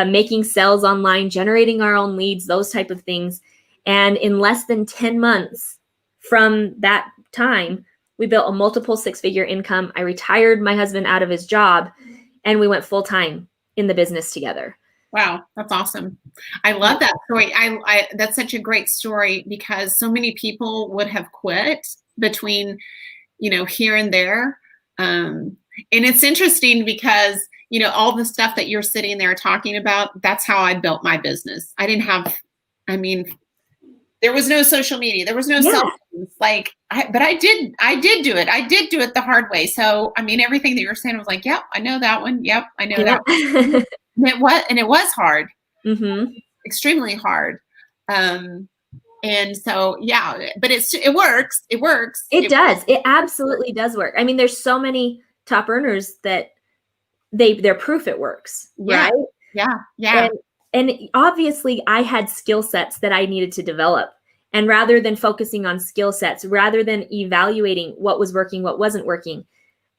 making sales online, generating our own leads, those type of things. And in less than 10 months from that time, we built a multiple six-figure income. I retired my husband out of his job, and we went full-time in the business together. Wow, that's awesome. I love that story. I that's such a great story, because so many people would have quit between, here and there. And it's interesting because, all the stuff that you're sitting there talking about, that's how I built my business. There was no social media. There was no cell phones. But I did do it. I did do it the hard way. So, everything that you're saying was like, yep, I know that one. Yep, I know that one. And it was hard, extremely hard. And so, yeah, but it works. It works. It does. It absolutely does work. There's so many top earners that they're proof it works. Yeah. Right? Yeah. Yeah. And obviously I had skill sets that I needed to develop. And rather than focusing on skill sets, rather than evaluating what was working, what wasn't working,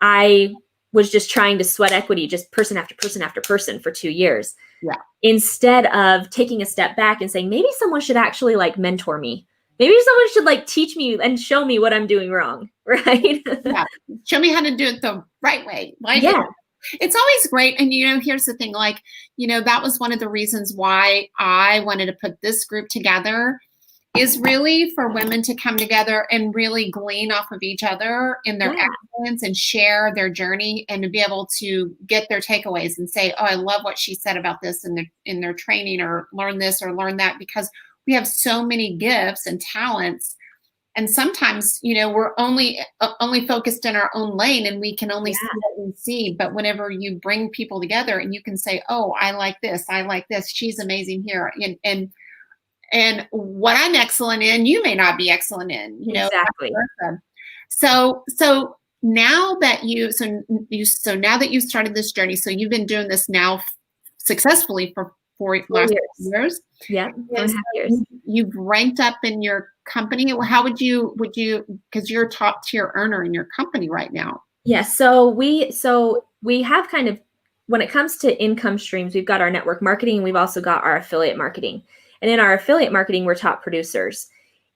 I was just trying to sweat equity, just person after person after person for 2 years. Yeah. Instead of taking a step back and saying, maybe someone should actually mentor me. Maybe someone should teach me and show me what I'm doing wrong. Right. Yeah. Show me how to do it the right way. Yeah. It's always great. And, here's the thing, that was one of the reasons why I wanted to put this group together, is really for women to come together and really glean off of each other in their excellence and share their journey, and to be able to get their takeaways and say, oh, I love what she said about this in their training, or learn this or learn that, because we have so many gifts and talents. And sometimes, we're only focused in our own lane, and we can only see what we see. But whenever you bring people together and you can say, oh, I like this, she's amazing here. And what I'm excellent in, you may not be excellent in, Exactly. So now that now that you've started this journey, so you've been doing this now successfully for 4 years. Yeah. 4.5 years. You've ranked up in your company. How would you, because you're a top tier earner in your company right now. Yeah. So we have kind of, when it comes to income streams, we've got our network marketing, and we've also got our affiliate marketing. And in our affiliate marketing, we're top producers.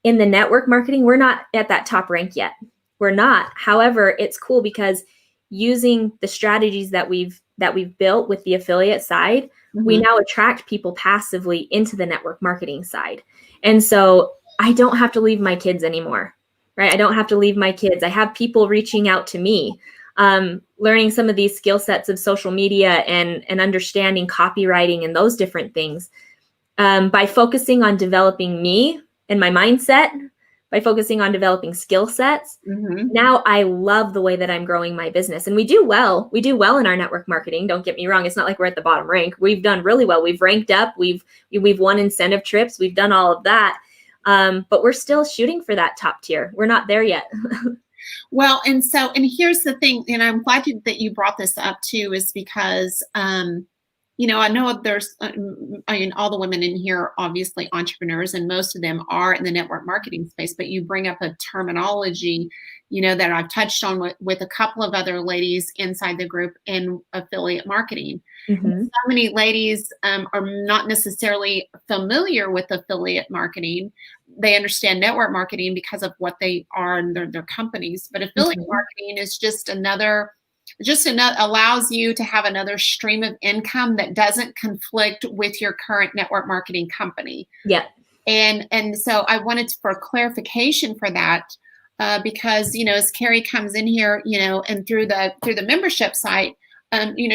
In the network marketing, we're not at that top rank yet. We're not. However, it's cool because using the strategies that we've built with the affiliate side, we now attract people passively into the network marketing side. And so I don't have to leave my kids anymore, right? I don't have to leave my kids. I have people reaching out to me. learning some of these skill sets of social media and understanding copywriting and those different things. By focusing on developing me and my mindset, by focusing on developing skill sets, now I love the way that I'm growing my business. And we do well. We do well in our network marketing. Don't get me wrong. It's not like we're at the bottom rank. We've done really well. We've ranked up. We've won incentive trips. We've done all of that. But we're still shooting for that top tier. We're not there yet. Well, and here's the thing, and I'm glad that you brought this up too, is because, I know there's, all the women in here are obviously entrepreneurs, and most of them are in the network marketing space, but you bring up a terminology, that I've touched on with a couple of other ladies inside the group in affiliate marketing. So many ladies are not necessarily familiar with affiliate marketing. They understand network marketing because of what they are in their companies, but affiliate marketing is just another allows you to have another stream of income that doesn't conflict with your current network marketing company. Yeah. And so I wanted for clarification for that, because, as Cari comes in here, and through the membership site,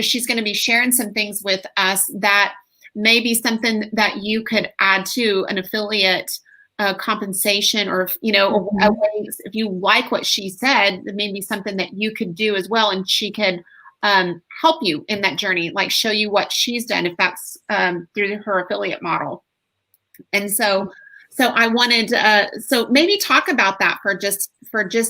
she's going to be sharing some things with us that may be something that you could add to an affiliate compensation, or if you like what she said, it may be something that you could do as well, and she could help you in that journey, like show you what she's done if that's through her affiliate model. And so I wanted so maybe talk about that for just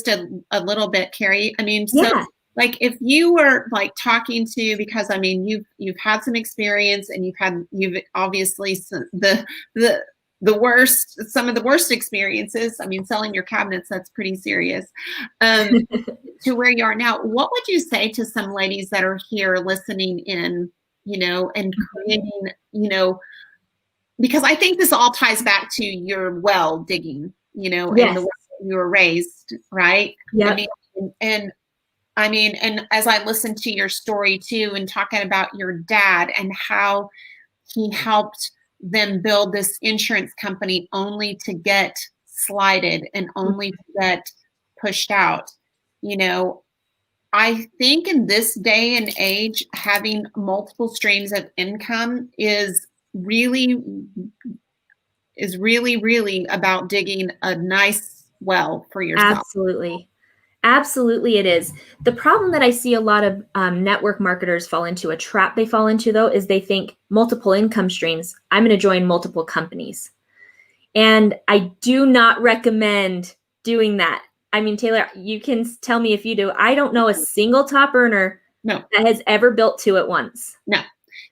a little bit, Cari. So like if you were like talking to, because you've had some experience, and you've obviously some of the worst experiences. Selling your cabinets, that's pretty serious. To where you are now, what would you say to some ladies that are here listening in, and creating, because I think this all ties back to your well digging, and the way you were raised, right? Yeah. And as I listened to your story too, and talking about your dad and how he helped them build this insurance company only to get slighted and only to get pushed out. I think in this day and age, having multiple streams of income is really about digging a nice well for yourself. Absolutely it is. The problem that I see a lot of network marketers fall into, a trap they fall into though, is they think multiple income streams, I'm going to join multiple companies. And I do not recommend doing that. Taylor, you can tell me if you do. I don't know a single top earner that has ever built two at once. No,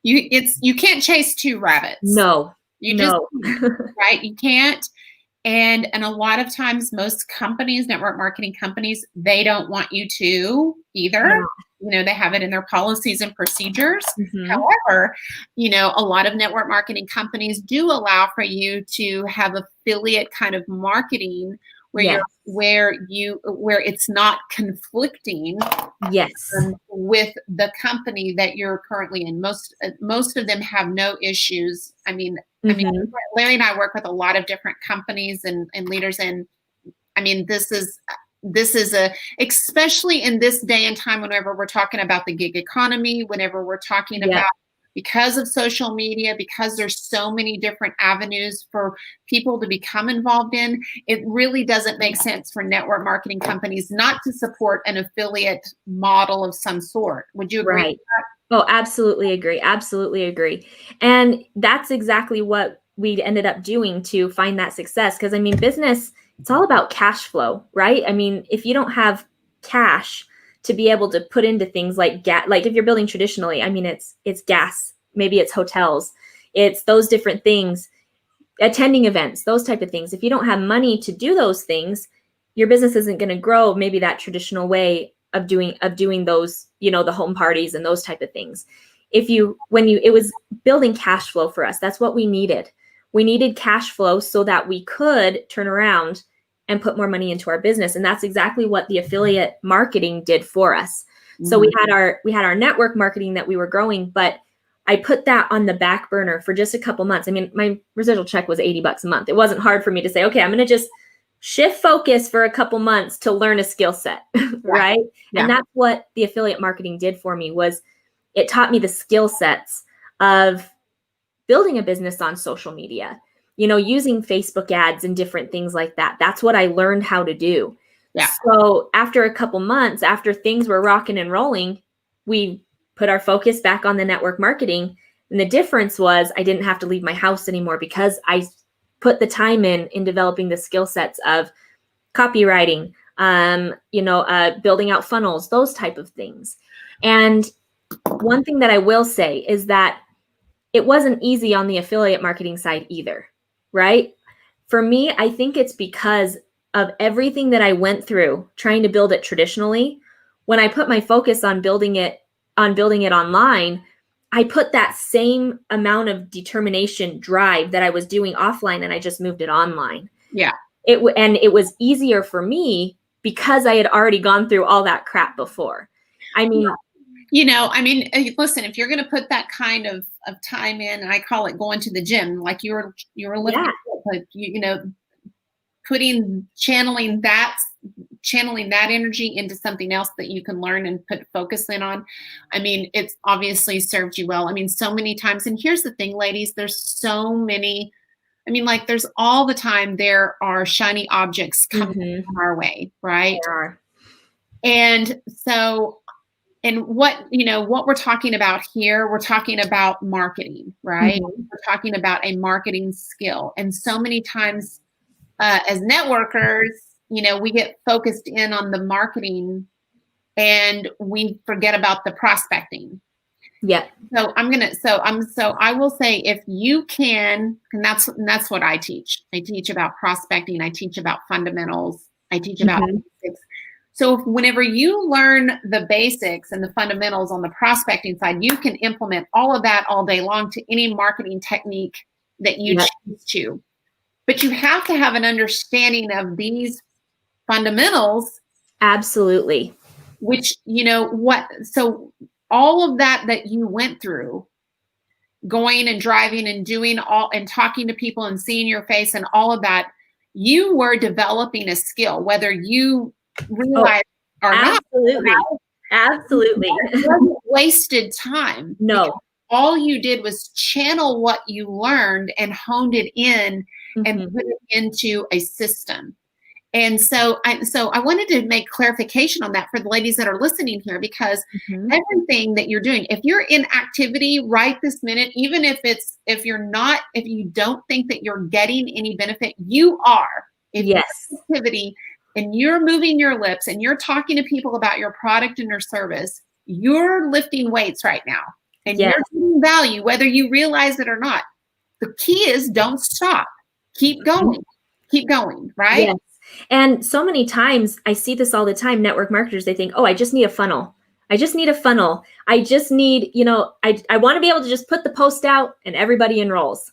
you can't chase two rabbits. No, right? You can't. And a lot of times, most companies, network marketing companies, they don't want you to either. No. They have it in their policies and procedures. However, a lot of network marketing companies do allow for you to have affiliate kind of marketing where where it's not conflicting with the company that you're currently in. Most of them have no issues. Larry and I work with a lot of different companies and leaders, and this is especially in this day and time, whenever we're talking about the gig economy, whenever we're talking about, because of social media, because there's so many different avenues for people to become involved in, it really doesn't make sense for network marketing companies not to support an affiliate model of some sort. Would you agree with that? Oh, absolutely agree. And that's exactly what we ended up doing to find that success. Because business, it's all about cash flow, right? If you don't have cash to be able to put into things like gas, like if you're building traditionally, it's gas, maybe it's hotels, it's those different things, attending events, those type of things. If you don't have money to do those things, your business isn't going to grow maybe that traditional way of doing those, the home parties and those type of things. It was building cash flow for us. That's what we needed. We needed cash flow so that we could turn around and put more money into our business. And that's exactly what the affiliate marketing did for us. So we had our network marketing that we were growing, but I put that on the back burner for just a couple months. My residual check was $80 a month. It wasn't hard for me to say, okay, I'm going to just shift focus for a couple months to learn a skill set, right? Yeah. And that's what the affiliate marketing did for me, was it taught me the skill sets of building a business on social media, using Facebook ads and different things like that. That's what I learned how to do. Yeah. So after a couple months, after things were rocking and rolling, we put our focus back on the network marketing. And the difference was I didn't have to leave my house anymore because I put the time in developing the skill sets of copywriting, building out funnels, those type of things. And one thing that I will say is that it wasn't easy on the affiliate marketing side either, right? For me, I think it's because of everything that I went through trying to build it traditionally. When I put my focus on building it online, I put that same amount of determination, drive that I was doing offline, and I just moved it online. Yeah. It was easier for me because I had already gone through all that crap before. I mean, listen, if you're going to put that kind of time in, I call it going to the gym, like you were lifting, channeling that energy into something else that you can learn and put focus in on. I mean, it's obviously served you well. I mean, so many times, and here's the thing, ladies, there's so many, there's all the time, there are shiny objects coming our way, right? There are. And so, and what we're talking about here, we're talking about marketing, right? We're talking about a marketing skill. And so many times as networkers, we get focused in on the marketing and we forget about the prospecting. Yeah. So I will say, if you can, and that's what I teach. I teach about prospecting. I teach about fundamentals. I teach about basics. So whenever you learn the basics and the fundamentals on the prospecting side, you can implement all of that all day long to any marketing technique that you choose to. But you have to have an understanding of these fundamentals. Absolutely. Which, so all of that you went through, going and driving and doing all and talking to people and seeing your face and all of that, you were developing a skill, whether you realize or absolutely. not. Absolutely. It wasn't wasted time. No. All you did was channel what you learned and honed it in and put it into a system. And so I wanted to make clarification on that for the ladies that are listening here, because everything that you're doing, if you're in activity right this minute, even if you don't think that you're getting any benefit, you are. If you're in activity and you're moving your lips and you're talking to people about your product and your service, you're lifting weights right now and you're getting value, whether you realize it or not. The key is don't stop. Keep going. Keep going, right? Yes. And so many times I see this all the time. Network marketers, they think, oh, I just need a funnel. I just need a funnel. I just need, I want to be able to just put the post out and everybody enrolls.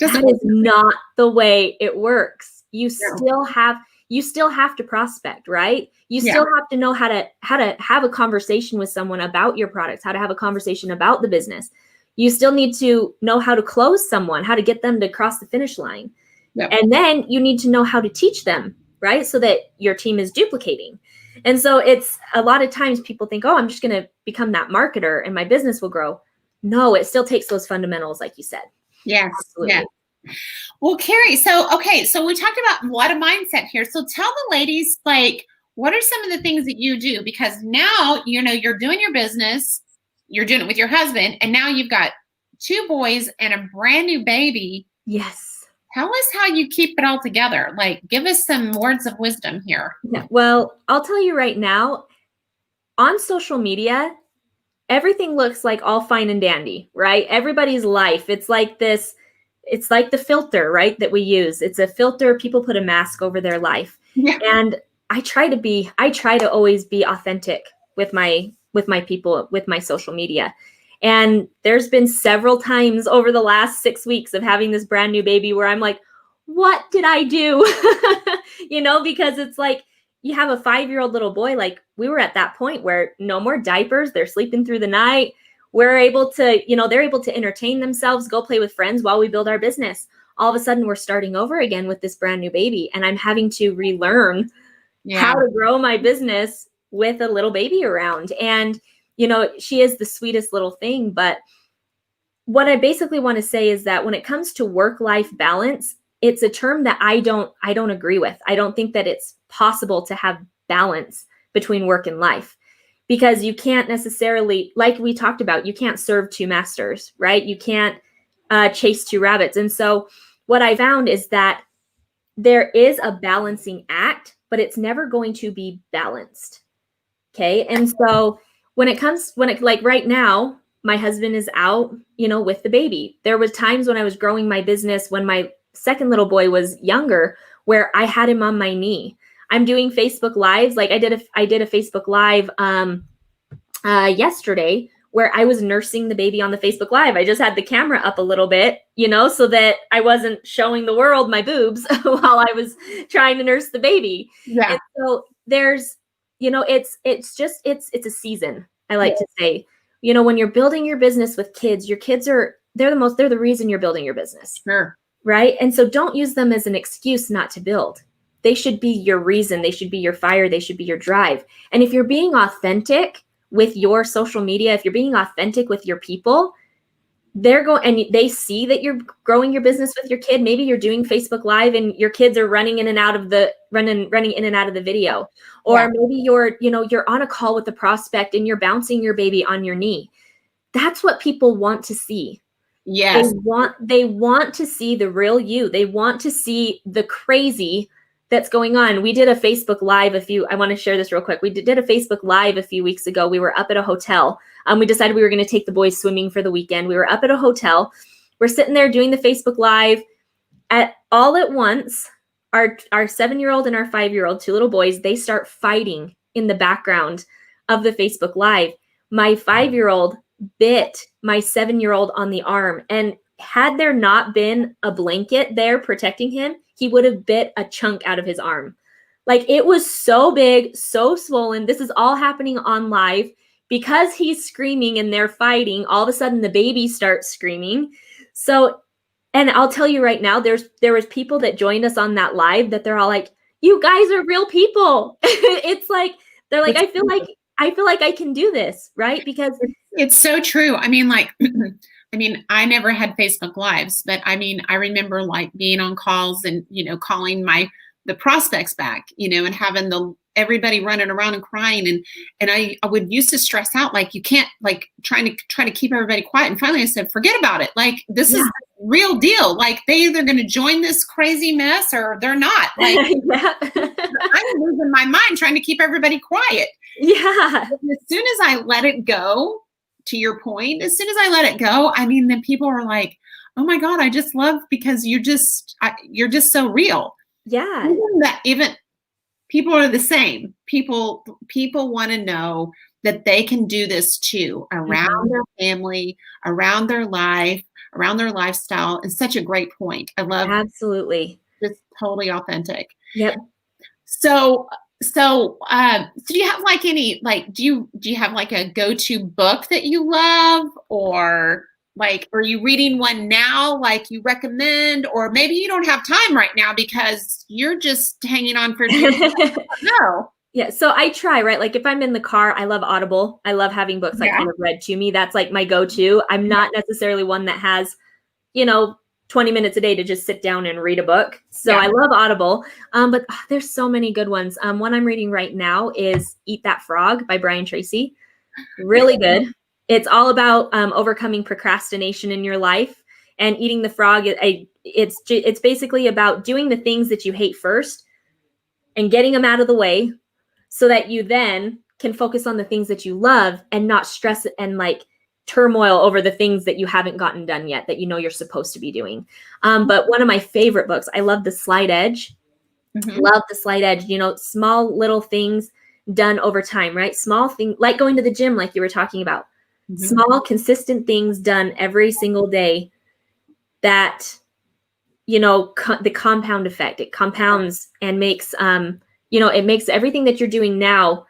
That is not the way it works. You still have to prospect, right? You still have to know how to have a conversation with someone about your products, how to have a conversation about the business. You still need to know how to close someone, how to get them to cross the finish line. Yep. And then you need to know how to teach them, right? So that your team is duplicating. And so it's a lot of times people think, oh, I'm just going to become that marketer and my business will grow. No, it still takes those fundamentals, like you said. Yes. Absolutely. Yeah. Well, Cari, so we talked about a lot of mindset here. So tell the ladies, what are some of the things that you do? Because now, you're doing your business, you're doing it with your husband, and now you've got 2 boys and a brand new baby. Yes. Tell us how you keep it all together. Give us some words of wisdom here. Yeah. Well, I'll tell you right now, on social media, everything looks like all fine and dandy, right? Everybody's life. It's like this. It's like the filter, right, that we use. It's a filter. People put a mask over their life. Yeah. And I try to always be authentic with my people, with my social media. And there's been several times over the last 6 weeks of having this brand new baby where I'm like, what did I do? Because it's like you have a 5-year-old little boy. We were at that point where no more diapers. They're sleeping through the night. We're able to, they're able to entertain themselves, go play with friends while we build our business. all of a sudden we're starting over again with this brand new baby, and I'm having to relearn how to grow my business with a little baby around. And, she is the sweetest little thing. But what I basically want to say is that when it comes to work-life balance, it's a term that I don't agree with. I don't think that it's possible to have balance between work and life, because you can't necessarily, like we talked about, you can't serve two masters, right? You can't chase two rabbits. And so what I found is that there is a balancing act, but it's never going to be balanced. Okay. And so like right now, my husband is out, with the baby. There was times when I was growing my business when my second little boy was younger, where I had him on my knee. I'm doing Facebook Lives. Like I did a Facebook Live yesterday where I was nursing the baby on the Facebook Live. I just had the camera up a little bit, so that I wasn't showing the world my boobs while I was trying to nurse the baby. Yeah. And so there's, it's a season, I like to say. When you're building your business with kids, your kids they're the reason you're building your business. Sure. Right? And so don't use them as an excuse not to build. They should be your reason. They should be your fire. They should be your drive. And if you're being authentic with your social media, if you're being authentic with your people, they see that you're growing your business with your kid. Maybe you're doing Facebook Live and your kids are running in and out of the video. Or maybe you're on a call with the prospect and you're bouncing your baby on your knee. That's what people want to see. Yes. They want to see the real you. They want to see the crazy that's going on. We did a Facebook Live I want to share this real quick. We did a Facebook Live a few weeks ago. We were up at a hotel. We decided we were going to take the boys swimming for the weekend. We were up at a hotel. We're sitting there doing the Facebook Live. All at once, our 7-year-old and our 5-year-old, two little boys, they start fighting in the background of the Facebook Live. My 5-year-old bit my 7-year-old on the arm. And had there not been a blanket there protecting him, he would have bit a chunk out of his arm. Like, it was so big, so swollen. This is all happening on live. Because he's screaming and they're fighting, all of a sudden the baby starts screaming. So, and I'll tell you right now, there was people that joined us on that live that they're all like, you guys are real people. It's like, they're like, I feel like I can do this, right? Because it's so true. I mean, I never had Facebook Lives, but I remember like being on calls and, calling the prospects back, and having everybody running around and crying. And I would used to stress out, like, you can't, like, trying to keep everybody quiet. And finally I said, forget about it. Like, this is the real deal. Like, they either going to join this crazy mess or they're not. Like, I'm losing my mind trying to keep everybody quiet. Yeah. As soon as I let it go, to your point, as soon as I let it go, then people are like, oh my God, I just love, because you're just so real. Yeah. Even people are the same. People want to know that they can do this too, around their family, around their life, around their lifestyle. It's such a great point. I love absolutely. Just totally authentic. Yep. So do you have like any, like, do you have like a go-to book that you love, or like, are you reading one now, like you recommend, or maybe you don't have time right now because you're just hanging on for no. Yeah. So I try, right? Like if I'm in the car, I love Audible. I love having books like kind of read to me. That's like my go-to. I'm not necessarily one that has, 20 minutes a day to just sit down and read a book. So I love Audible. But there's so many good ones. One I'm reading right now is Eat That Frog by Brian Tracy. Really good. It's all about overcoming procrastination in your life, and eating the frog. It's basically about doing the things that you hate first and getting them out of the way so that you then can focus on the things that you love and not stress and like turmoil over the things that you haven't gotten done yet that you're supposed to be doing. But one of my favorite books, I love The Slight Edge. Love The Slight Edge. Small little things done over time, right? Small thing, like going to the gym, like you were talking about. Small, consistent things done every single day that, the compound effect, it compounds and makes, it makes everything that you're doing now,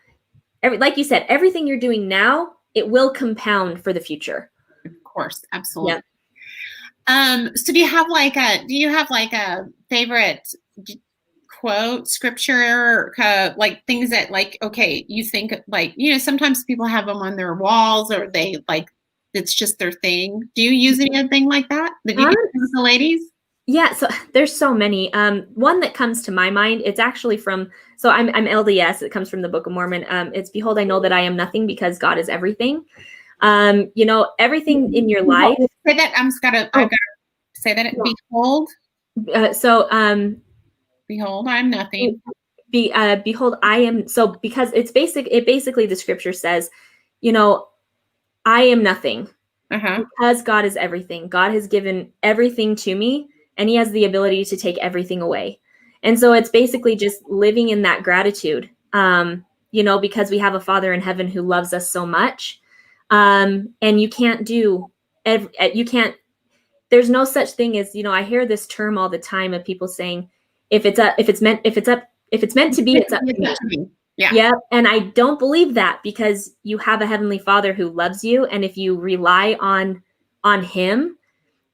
like you said, everything you're doing now, it will compound for the future. Of course. Absolutely. So do you have like a favorite quote, scripture, like things that like, okay, you think like, sometimes people have them on their walls or they like, it's just their thing. Do you use anything like that? Did you do with the ladies? Yeah, so there's so many. One that comes to my mind, it's actually from, so I'm LDS, it comes from the Book of Mormon. It's behold, I know that I am nothing because God is everything. Everything in your life. Say that. I've got to say that. Yeah. Behold. Behold, I'm nothing. Behold, I am. So because it basically the scripture says, I am nothing because God is everything. God has given everything to me and he has the ability to take everything away. And so it's basically just living in that gratitude, because we have a Father in heaven who loves us so much. And you can't there's no such thing as, I hear this term all the time of people saying, if it's meant to be, it's up to me. Yeah. And I don't believe that, because you have a heavenly Father who loves you. And if you rely on him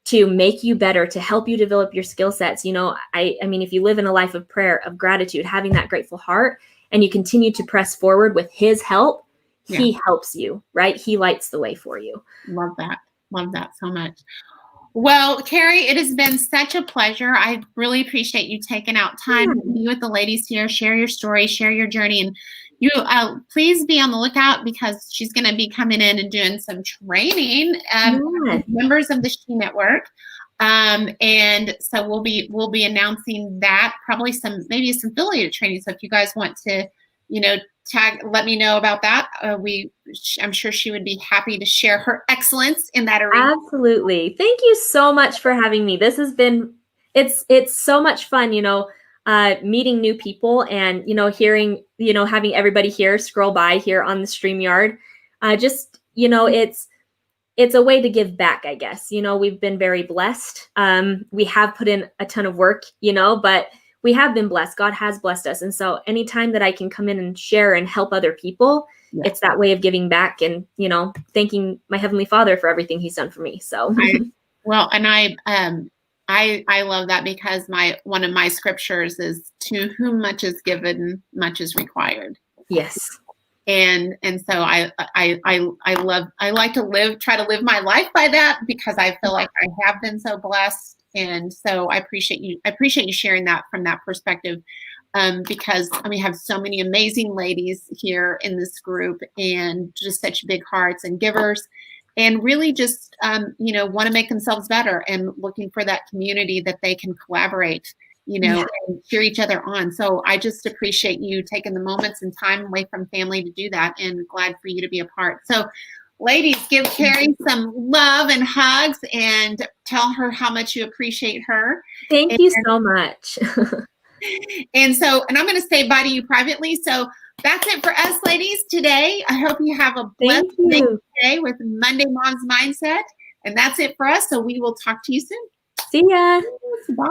to make you better, to help you develop your skill sets, I mean, if you live in a life of prayer, of gratitude, having that grateful heart, and you continue to press forward with his help, he helps you, right? He lights the way for you. Love that. Love that so much. Well, Cari, it has been such a pleasure. I really appreciate you taking out time to be with the ladies here, share your story, share your journey. And you please be on the lookout, because she's going to be coming in and doing some training with members of the She Network. And so we'll be announcing that, probably maybe some affiliate training. So if you guys want to, let me know about that. I'm sure she would be happy to share her excellence in that arena. Absolutely. Thank you so much for having me. This has been, it's so much fun, meeting new people and, hearing, having everybody here scroll by here on the StreamYard. It's a way to give back, I guess. We've been very blessed. We have put in a ton of work, but we have been blessed. God has blessed us. And so anytime that I can come in and share and help other people, it's that way of giving back and, thanking my Heavenly Father for everything he's done for me. So, I love that, because one of my scriptures is, to whom much is given, much is required. Yes. And so I like to try to live my life by that, because I feel like I have been so blessed. And so I appreciate you sharing that from that perspective, because we have so many amazing ladies here in this group, and just such big hearts and givers, and really just, want to make themselves better, and looking for that community that they can collaborate, and cheer each other on. So I just appreciate you taking the moments and time away from family to do that, and glad for you to be a part. So ladies, give Cari some love and hugs, and tell her how much you appreciate her. Thank you so much. And I'm going to say bye to you privately. So that's it for us, ladies, today. I hope you have a blessed day with Monday Mom's Mindset. And that's it for us. So we will talk to you soon. See ya. Bye.